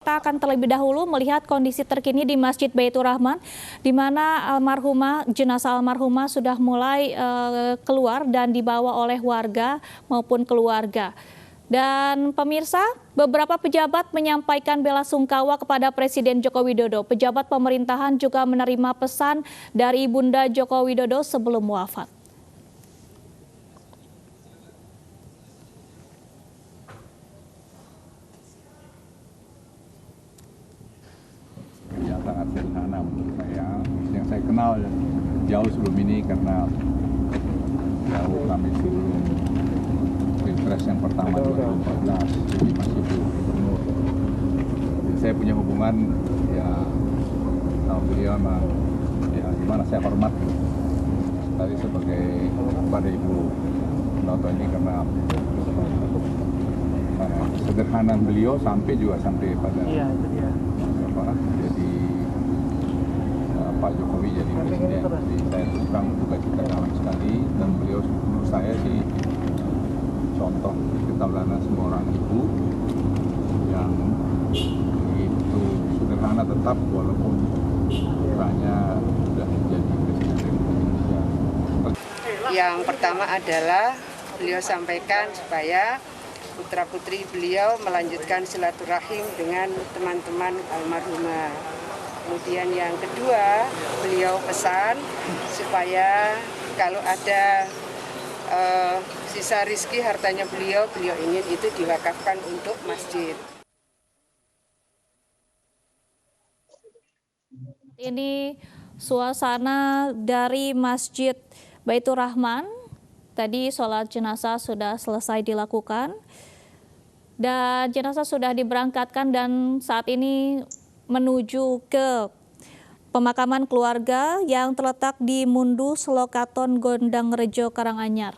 kita akan terlebih dahulu melihat kondisi terkini di Masjid Baitur Rahman, di mana jenazah almarhumah sudah mulai keluar dan dibawa oleh warga maupun keluarga. Dan pemirsa, beberapa pejabat menyampaikan bela sungkawa kepada Presiden Joko Widodo. Pejabat pemerintahan juga menerima pesan dari Ibunda Joko Widodo sebelum wafat. Yang sangat sederhana menurut saya, yang saya kenal jauh sebelum ini karena jauh kami sebelum Pilpres yang pertama 2014 jadi masih gubernur. Jadi saya punya hubungan ya sama beliau memang ya gimana saya hormat tadi sebagai kepada Ibu Noto ini karena sederhanaan beliau sampai pada jadi Pak Jokowi jadi presiden. Jadi saya terus terang juga kita kawan sekali dan beliau menurut saya sih contoh ketauladan semua orang ibu yang begitu sederhana tetap walaupun putranya sudah menjadi presiden Indonesia. Yang pertama adalah beliau sampaikan supaya putra-putri beliau melanjutkan silaturahim dengan teman-teman almarhumah. Kemudian yang kedua, beliau pesan supaya kalau ada sisa rizki hartanya beliau ingin itu diwakafkan untuk masjid. Ini suasana dari Masjid Baitur Rahman. Tadi sholat jenazah sudah selesai dilakukan dan jenazah sudah diberangkatkan dan saat ini menuju ke pemakaman keluarga yang terletak di Mundu Selokaton Gondang Rejo Karanganyar.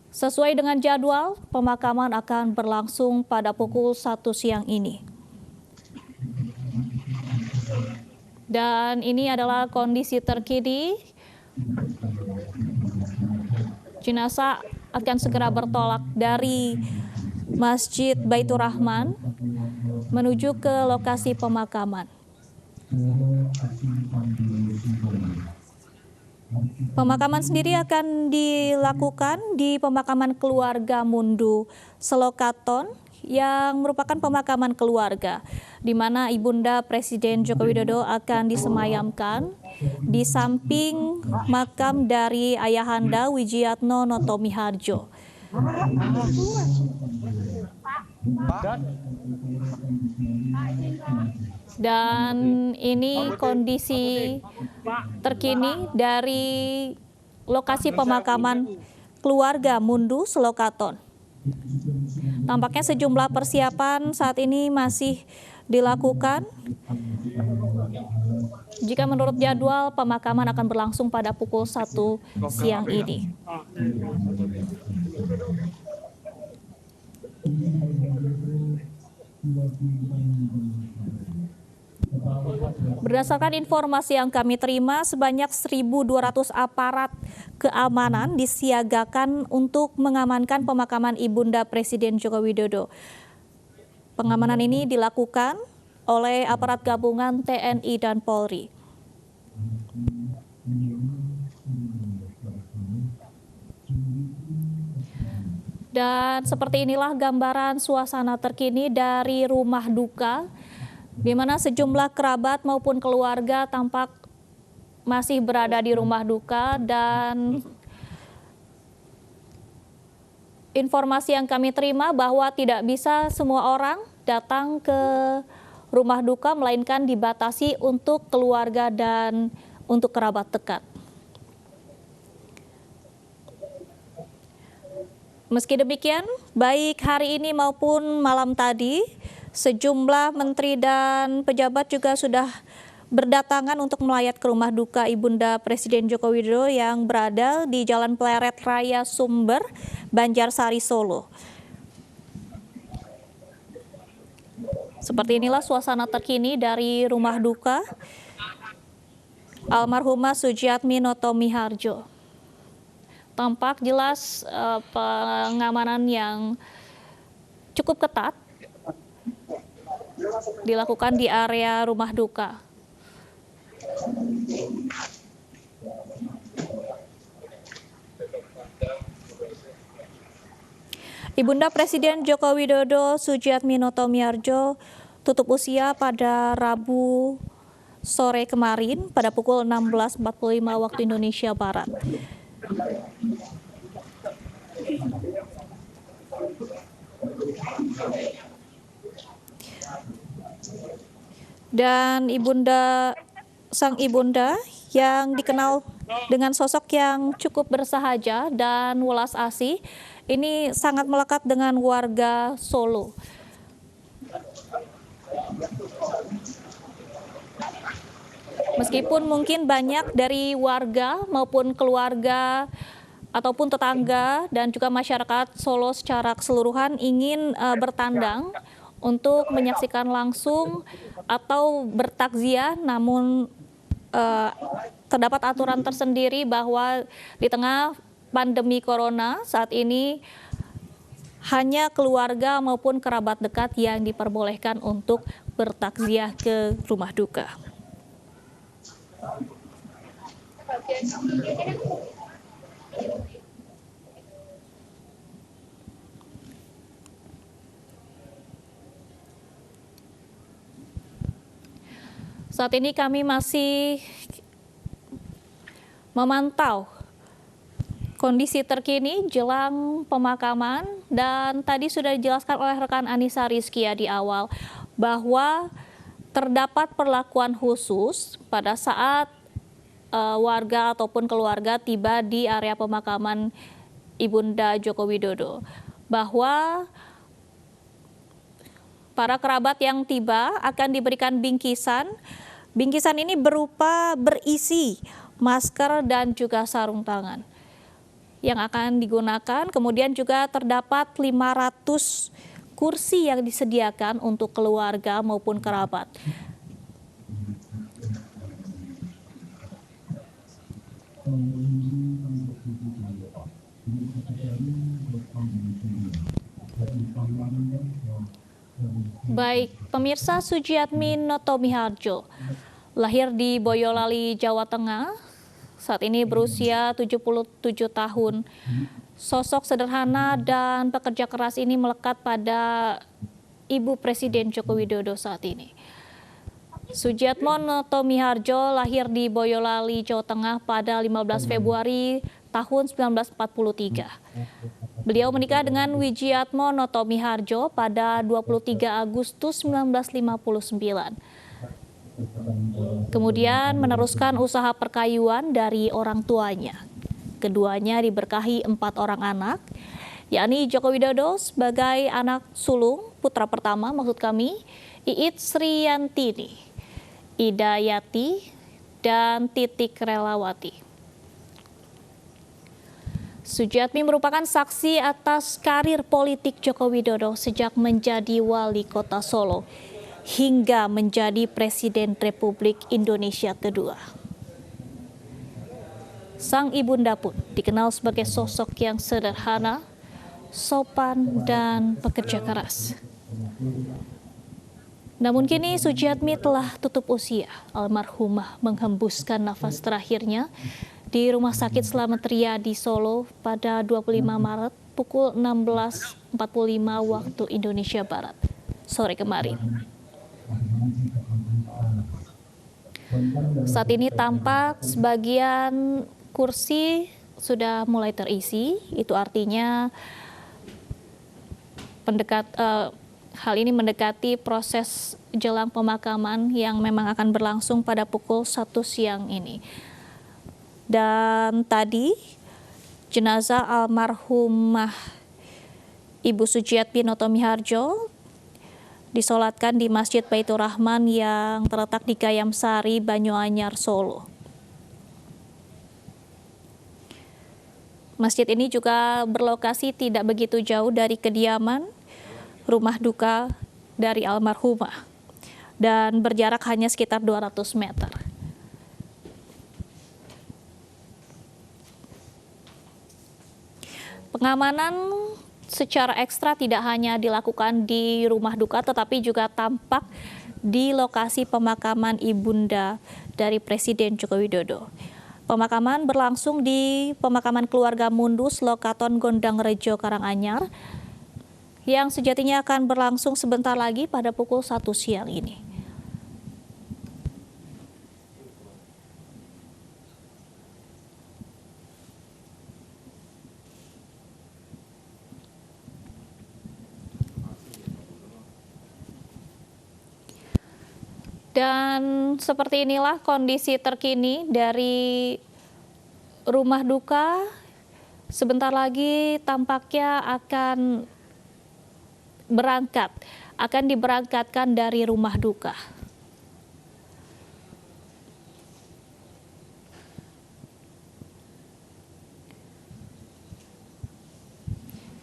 Sesuai dengan jadwal, pemakaman akan berlangsung pada pukul 1 siang ini. Dan ini adalah kondisi terkini. Jenazah akan segera bertolak dari Masjid Baitur Rahman menuju ke lokasi pemakaman. Pemakaman sendiri akan dilakukan di pemakaman keluarga Mundu Selokaton yang merupakan pemakaman keluarga di mana Ibunda Presiden Joko Widodo akan disemayamkan di samping makam dari Ayahanda Widjiatno Notomiharjo. Dan ini kondisi terkini dari lokasi pemakaman keluarga Mundu Selokaton. Tampaknya sejumlah persiapan saat ini masih dilakukan. Jika menurut jadwal, pemakaman akan berlangsung pada pukul 1 siang ini. Berdasarkan informasi yang kami terima, sebanyak 1.200 aparat keamanan disiagakan untuk mengamankan pemakaman Ibunda Presiden Joko Widodo. Pengamanan ini dilakukan oleh aparat gabungan TNI dan Polri. Dan seperti inilah gambaran suasana terkini dari rumah duka, di mana sejumlah kerabat maupun keluarga tampak masih berada di rumah duka, dan informasi yang kami terima bahwa tidak bisa semua orang datang ke rumah duka, melainkan dibatasi untuk keluarga dan untuk kerabat dekat. Meski demikian, baik hari ini maupun malam tadi, sejumlah menteri dan pejabat juga sudah berdatangan untuk melayat ke rumah duka Ibunda Presiden Joko Widodo yang berada di Jalan Pleret Raya Sumber, Banjarsari, Solo. Seperti inilah suasana terkini dari rumah duka almarhumah Sujiatmi Notomiharjo. Tampak jelas pengamanan yang cukup ketat dilakukan di area rumah duka. Ibunda Presiden Joko Widodo Sujiatmi Notomiharjo tutup usia pada Rabu sore kemarin pada pukul 16.45 waktu Indonesia Barat. Dan sang ibunda yang dikenal dengan sosok yang cukup bersahaja dan welas asih, ini sangat melekat dengan warga Solo. Meskipun mungkin banyak dari warga maupun keluarga ataupun tetangga dan juga masyarakat Solo secara keseluruhan ingin bertandang untuk menyaksikan langsung atau bertakziah, namun terdapat aturan tersendiri bahwa di tengah pandemi corona saat ini hanya keluarga maupun kerabat dekat yang diperbolehkan untuk bertakziah ke rumah duka. Saat ini kami masih memantau kondisi terkini jelang pemakaman, dan tadi sudah dijelaskan oleh rekan Anissa Rizkia di awal bahwa terdapat perlakuan khusus pada saat warga ataupun keluarga tiba di area pemakaman Ibunda Joko Widodo, bahwa para kerabat yang tiba akan diberikan bingkisan. Bingkisan ini berupa berisi masker dan juga sarung tangan yang akan digunakan. Kemudian juga terdapat 500 kursi yang disediakan untuk keluarga maupun kerabat. Baik, pemirsa, Sujiatmi Notomiharjo lahir di Boyolali, Jawa Tengah. Saat ini berusia 77 tahun. Sosok sederhana dan pekerja keras ini melekat pada Ibu Presiden Joko Widodo saat ini. Sujiatmo Notomiharjo lahir di Boyolali, Jawa Tengah pada 15 Februari tahun 1943. Beliau menikah dengan Wijiatmo Notomiharjo pada 23 Agustus 1959. Kemudian meneruskan usaha perkayuan dari orang tuanya. Keduanya diberkahi 4 orang anak, yakni Joko Widodo sebagai anak sulung, putra pertama maksud kami, Iit Sriyantini, Ida Yati, dan Titik Relawati. Sujiatmi merupakan saksi atas karir politik Joko Widodo sejak menjadi wali kota Solo hingga menjadi Presiden Republik Indonesia kedua. Sang ibunda pun dikenal sebagai sosok yang sederhana, sopan, dan pekerja keras. Namun kini Sujiatmi telah tutup usia. Almarhumah menghembuskan nafas terakhirnya di Rumah Sakit Slamet Riyadi Solo pada 25 Maret pukul 16.45 waktu Indonesia Barat sore kemarin. Saat ini tampak sebagian kursi sudah mulai terisi, itu artinya hal ini mendekati proses jelang pemakaman yang memang akan berlangsung pada pukul 1 siang ini. Dan tadi jenazah almarhumah Ibu Sujiatmi Notomiharjo disolatkan di Masjid Baitur Rahman yang terletak di Gayam Sari, Banyuanyar, Solo. Masjid ini juga berlokasi tidak begitu jauh dari kediaman rumah duka dari almarhumah dan berjarak hanya sekitar 200 meter. Pengamanan secara ekstra tidak hanya dilakukan di rumah duka, tetapi juga tampak di lokasi pemakaman ibunda dari Presiden Joko Widodo. Pemakaman berlangsung di pemakaman keluarga Mundus, Lokaton Gondang Rejo, Karanganyar, yang sejatinya akan berlangsung sebentar lagi pada pukul 1 siang ini. Dan seperti inilah kondisi terkini dari rumah duka. Sebentar lagi tampaknya akan diberangkatkan dari rumah duka.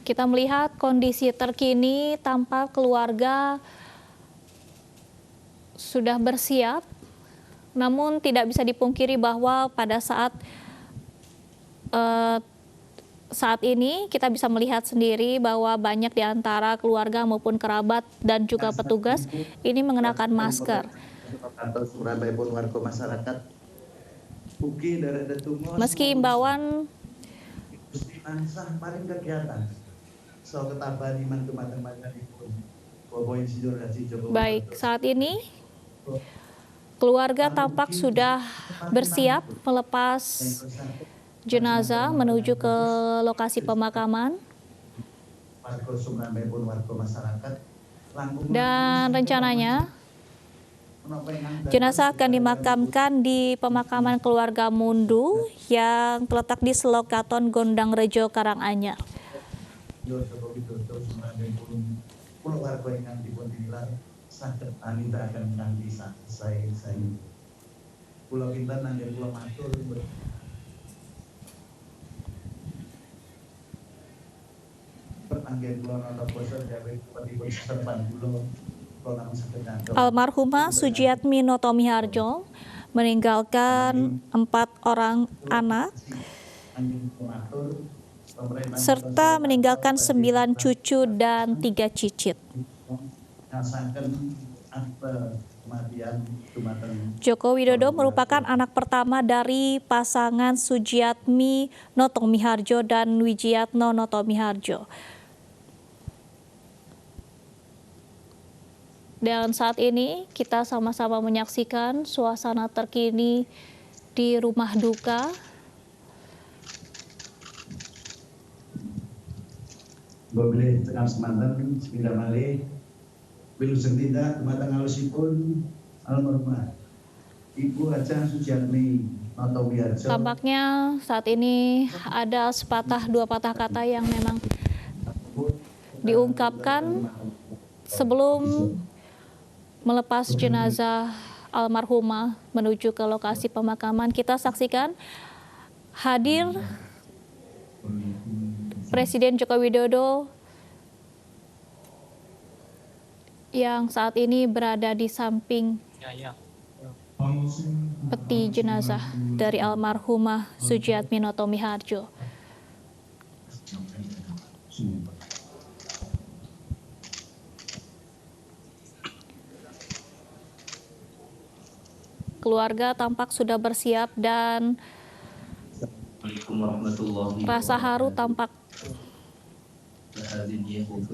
Kita melihat kondisi terkini, tampak keluarga sudah bersiap, namun tidak bisa dipungkiri bahwa pada saat ini kita bisa melihat sendiri bahwa banyak di antara keluarga maupun kerabat dan juga petugas ini mengenakan masker. Meski imbauan baik, saat ini keluarga tampak sudah bersiap melepas jenazah menuju ke lokasi pemakaman. Dan rencananya jenazah akan dimakamkan di pemakaman keluarga Mundu yang terletak di Lokaton Gondang Rejo, Karanganyar. Sakit anita akan nanti saya Pulau Kintan nanti Pulau Matur pertanggian Pulau Nota Poso dari Pati Serpan Pulau Almarhumah Sujiatmi Notomiharjo meninggalkan 4 orang anak serta meninggalkan 9 cucu dan 3 cicit. Joko Widodo merupakan anak pertama dari pasangan Sujiatmi Notomiharjo dan Wijiyatno Notomiharjo. Dan saat ini kita sama-sama menyaksikan suasana terkini di rumah duka. Boleh tekan semantan sepindah malih Wilujeng tindak matang alusipun almarhumah Ibu Hajah Sujiatmi Notomiharjo. Tampaknya saat ini ada dua patah kata yang memang diungkapkan sebelum melepas jenazah almarhumah menuju ke lokasi pemakaman. Kita saksikan hadir Presiden Joko Widodo yang saat ini berada di samping peti jenazah dari almarhumah Sujiatmi Notomiharjo. Keluarga tampak sudah bersiap dan rasa haru tampak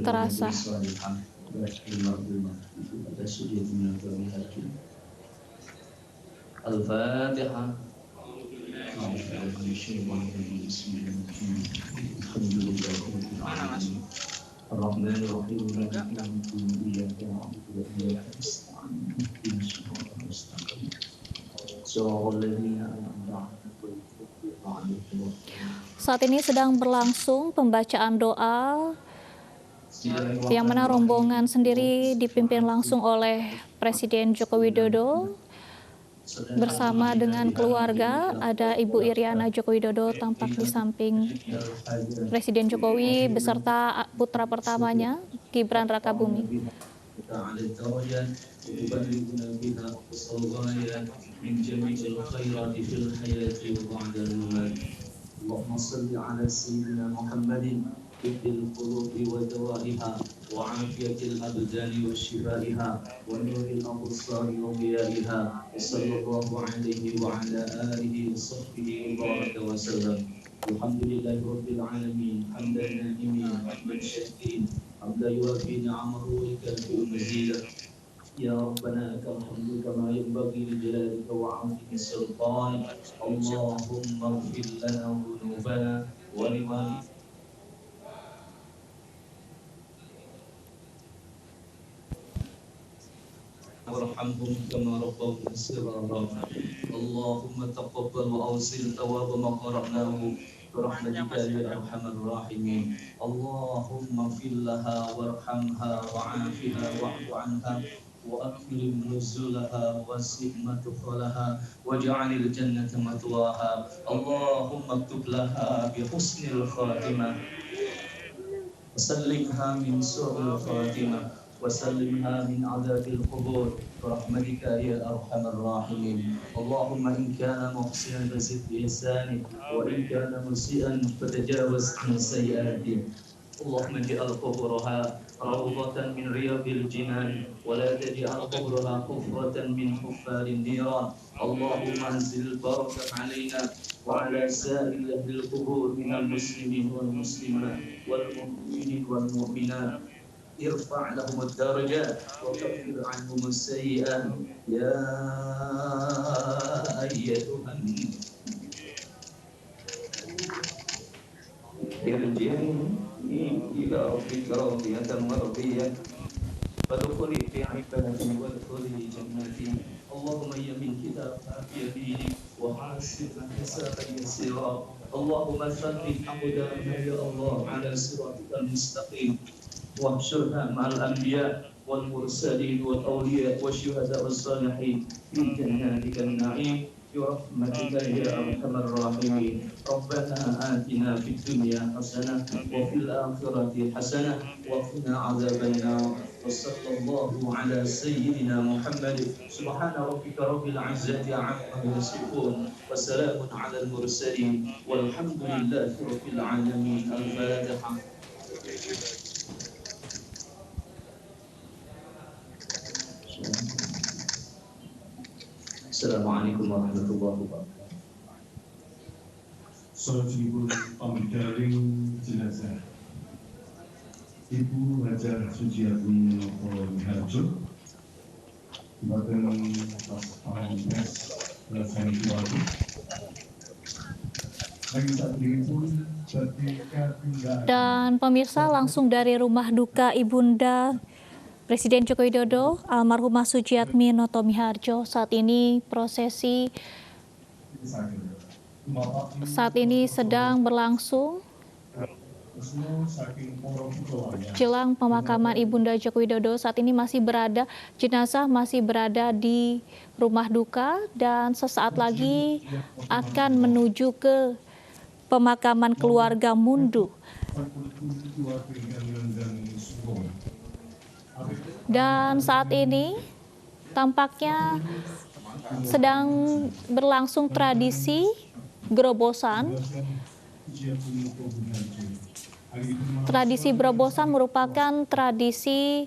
terasa. Al-Fatihah. Saat ini sedang berlangsung pembacaan doa yang mana rombongan sendiri dipimpin langsung oleh Presiden Joko Widodo bersama dengan keluarga. Ada Ibu Iriana Joko Widodo tampak di samping Presiden Jokowi beserta putra pertamanya Gibran Rakabuming. اللهم صل على سيدنا محمد طب القلوب ودوائها وعافية الأبدان وشفائها ونور الأبصار وضيائها وصلى الله عليه وعلى آله وصحبه وبارك وسلم. الحمد لله رب العالمين حمدا نائمين حمدا شاكرين حمدا يوافي نعمه ويكافئ مزيدا. يا ربنا لك الحمد كما ينبغي لجلالك وعظيم سلطانك. اللهم اغفر لنا ذنوبنا ولوالدينا وارحمهم كما ربونا صغارا. اللهم تقبل واوصل ثواب ما قرأناه برحمتك يا ارحم الراحمين. اللهم اغفر لها وارحمها وعافها واعف عنها وأكرم نزلها وسع مدخلها واجعل الجنة مثواها. اللهم اكتب لها بحسن الخاتمة وسلمها من سوء الخاتمة وسلمها من عذاب القبور برحمتك يا أرحم الراحمين. اللهم إن كان محسنا فزد بإحسانه وإن كان مسيئا فتجاوز عن سيئاته. اللهم اجعل قبورها روضة من رياض الجنان ولا تجعل قبرها حفرة من حفار النيران. اللهم انزل البركة علينا وعلى سائر أهل القبور من المسلمين والمسلمات والمؤمنين والمؤمنات. ارفع لهم الدرجات وكفر عنهم السيئات يا أيتها ارجعي إلى ربك راضية مرضية فادخلي في عبادتي وادخلي جنتي. اللهم يمن كتابها بيمينك وحاسبنا حسابا يسيرا. اللهم ثبت أقدامنا يا الله على صراطك المستقيم واحشرها مع الأنبياء والمرسلين والأولياء والشهداء والصالحين في جناتك النعيم برحمتك يا أرحم الراحمين. ربنا آتنا في الدنيا حسنة وفي الآخرة حسنة وقنا عذاب النار. وصلى الله على سيدنا محمد. سبحان ربك رب العزة عما يصفون وسلام على المرسلين والحمد لله رب العالمين. الفاتحة. Assalamualaikum warahmatullahi wabarakatuh. Salawatullah pamidaring jenazah Ibu Hajar Sujiatmi Harjo Badan Pas Pahambes Belasan Keluarga. Lagi saat ini pun ketika tinggal. Dan pemirsa, langsung dari rumah duka Ibunda Presiden Joko Widodo, almarhumah Sujiatmi Noto Miharjo, saat ini prosesi sedang berlangsung jelang pemakaman Ibunda Joko Widodo. Saat ini jenazah masih berada di rumah duka dan sesaat lagi akan menuju ke pemakaman keluarga Mundu. Dan saat ini tampaknya sedang berlangsung tradisi gerobosan. Tradisi gerobosan merupakan tradisi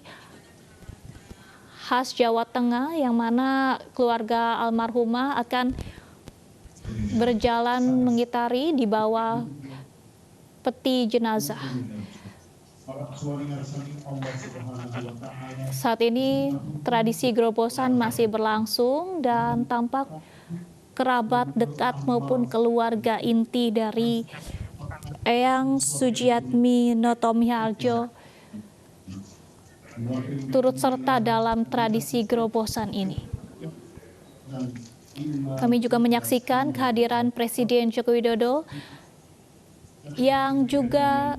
khas Jawa Tengah yang mana keluarga almarhumah akan berjalan mengitari di bawah peti jenazah. Saat ini tradisi gerobosan masih berlangsung dan tampak kerabat dekat maupun keluarga inti dari Eyang Sujiatmi Noto Miharjo turut serta dalam tradisi gerobosan ini. Kami juga menyaksikan kehadiran Presiden Joko Widodo yang juga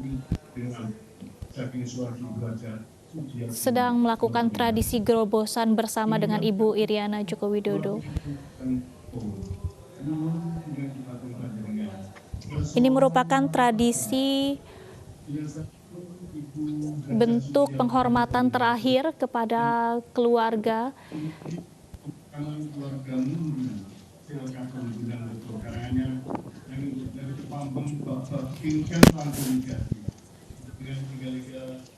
sedang melakukan tradisi gerobosan bersama dengan Ibu Iriana Joko Widodo. Ini merupakan tradisi bentuk penghormatan terakhir kepada keluarga.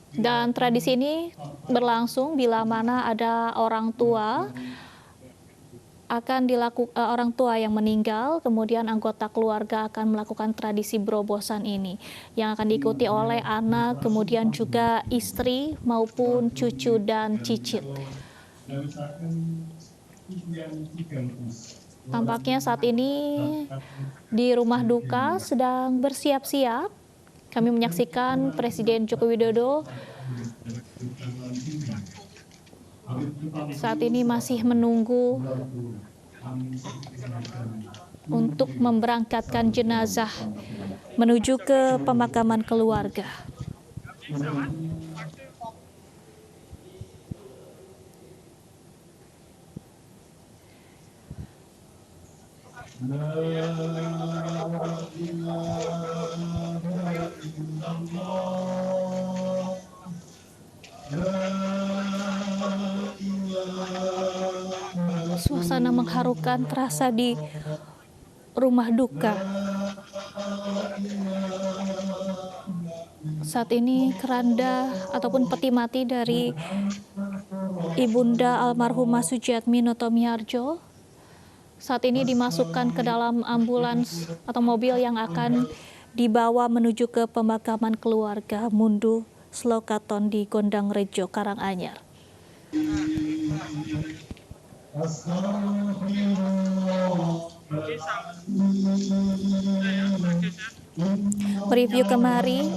Dan tradisi ini berlangsung bila mana ada orang tua orang tua yang meninggal, kemudian anggota keluarga akan melakukan tradisi berobosan ini yang akan diikuti oleh anak, kemudian juga istri maupun cucu dan cicit. Tampaknya saat ini di rumah duka sedang bersiap-siap. Kami menyaksikan Presiden Joko Widodo saat ini masih menunggu untuk memberangkatkan jenazah menuju ke pemakaman keluarga. Suasana mengharukan terasa di rumah duka. Saat ini keranda ataupun peti mati dari Ibunda almarhumah Sujiatmi Notomiharjo saat ini dimasukkan ke dalam ambulans atau mobil yang akan dibawa menuju ke pemakaman keluarga Mundu Slokaton di Gondang Rejo, Karanganyar. Mereview kemari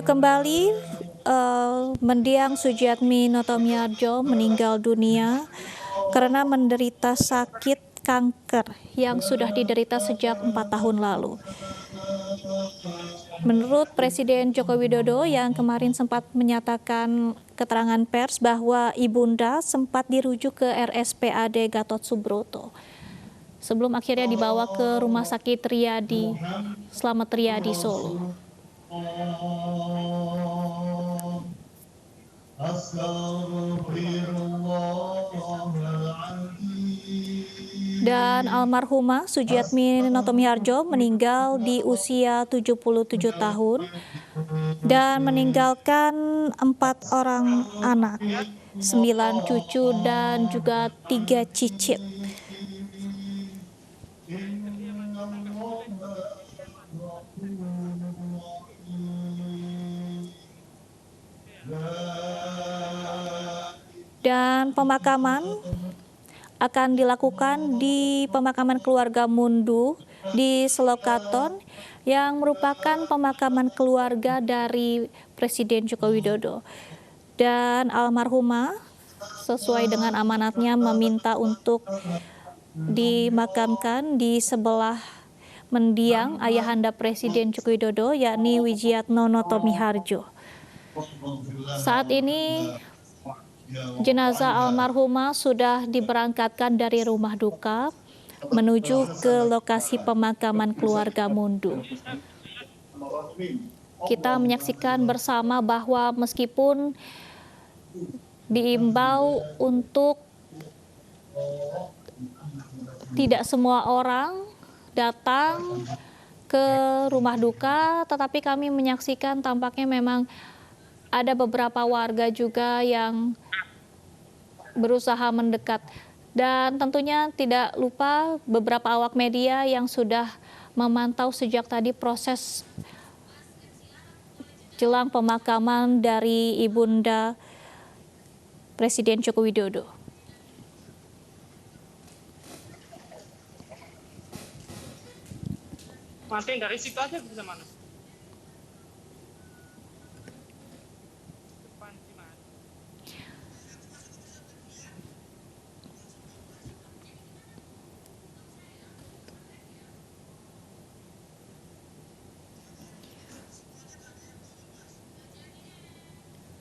kembali mendiang Sujiatmi Notomiharjo meninggal dunia karena menderita sakit kanker yang sudah diderita sejak 4 tahun lalu. Menurut Presiden Joko Widodo yang kemarin sempat menyatakan keterangan pers bahwa Ibunda sempat dirujuk ke RSPAD Gatot Subroto sebelum akhirnya dibawa ke Rumah Sakit Riyadi Slamet Riyadi Solo. Dan almarhumah Sujiatmi Notomiharjo meninggal di usia 77 tahun dan meninggalkan 4 orang anak, 9 cucu dan juga 3 cicit. Dan pemakaman akan dilakukan di pemakaman keluarga Mundu di Slokaton yang merupakan pemakaman keluarga dari Presiden Joko Widodo. Dan almarhumah sesuai dengan amanatnya meminta untuk dimakamkan di sebelah mendiang ayahanda Presiden Joko Widodo yakni Wijiatno Notomiharjo. Saat ini jenazah almarhumah sudah diberangkatkan dari rumah duka menuju ke lokasi pemakaman keluarga Mundu. Kita menyaksikan bersama bahwa meskipun diimbau untuk tidak semua orang datang ke rumah duka, tetapi kami menyaksikan tampaknya memang ada beberapa warga juga yang berusaha mendekat. Dan tentunya tidak lupa beberapa awak media yang sudah memantau sejak tadi proses jelang pemakaman dari Ibunda Presiden Joko Widodo. Mati nggak risiko aja bisa mana?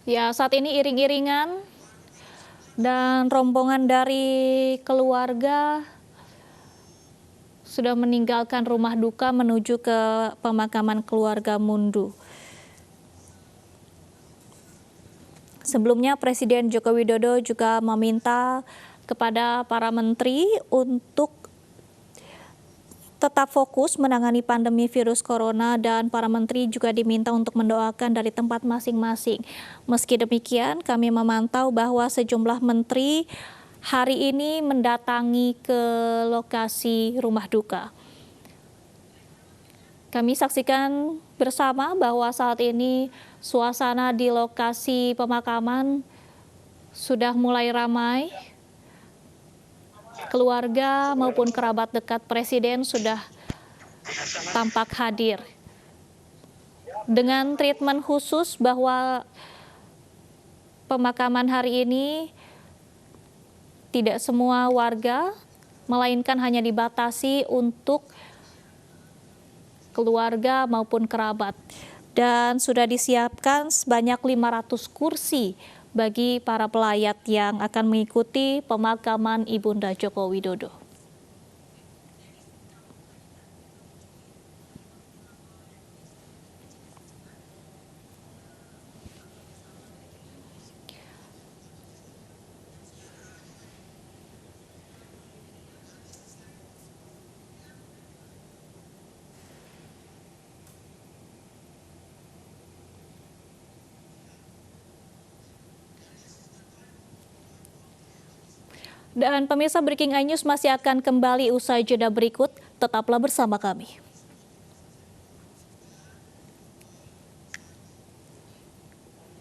Ya, saat ini iring-iringan dan rombongan dari keluarga sudah meninggalkan rumah duka menuju ke pemakaman keluarga Mundu. Sebelumnya Presiden Joko Widodo juga meminta kepada para menteri untuk tetap fokus menangani pandemi virus corona dan para menteri juga diminta untuk mendoakan dari tempat masing-masing. Meski demikian, kami memantau bahwa sejumlah menteri hari ini mendatangi ke lokasi rumah duka. Kami saksikan bersama bahwa saat ini suasana di lokasi pemakaman sudah mulai ramai. Keluarga maupun kerabat dekat Presiden sudah tampak hadir. Dengan treatment khusus bahwa pemakaman hari ini tidak semua warga, melainkan hanya dibatasi untuk keluarga maupun kerabat. Dan sudah disiapkan sebanyak 500 kursi bagi para pelayat yang akan mengikuti pemakaman Ibunda Joko Widodo. Dan pemirsa, Breaking iNews masih akan kembali usai jeda berikut. Tetaplah bersama kami.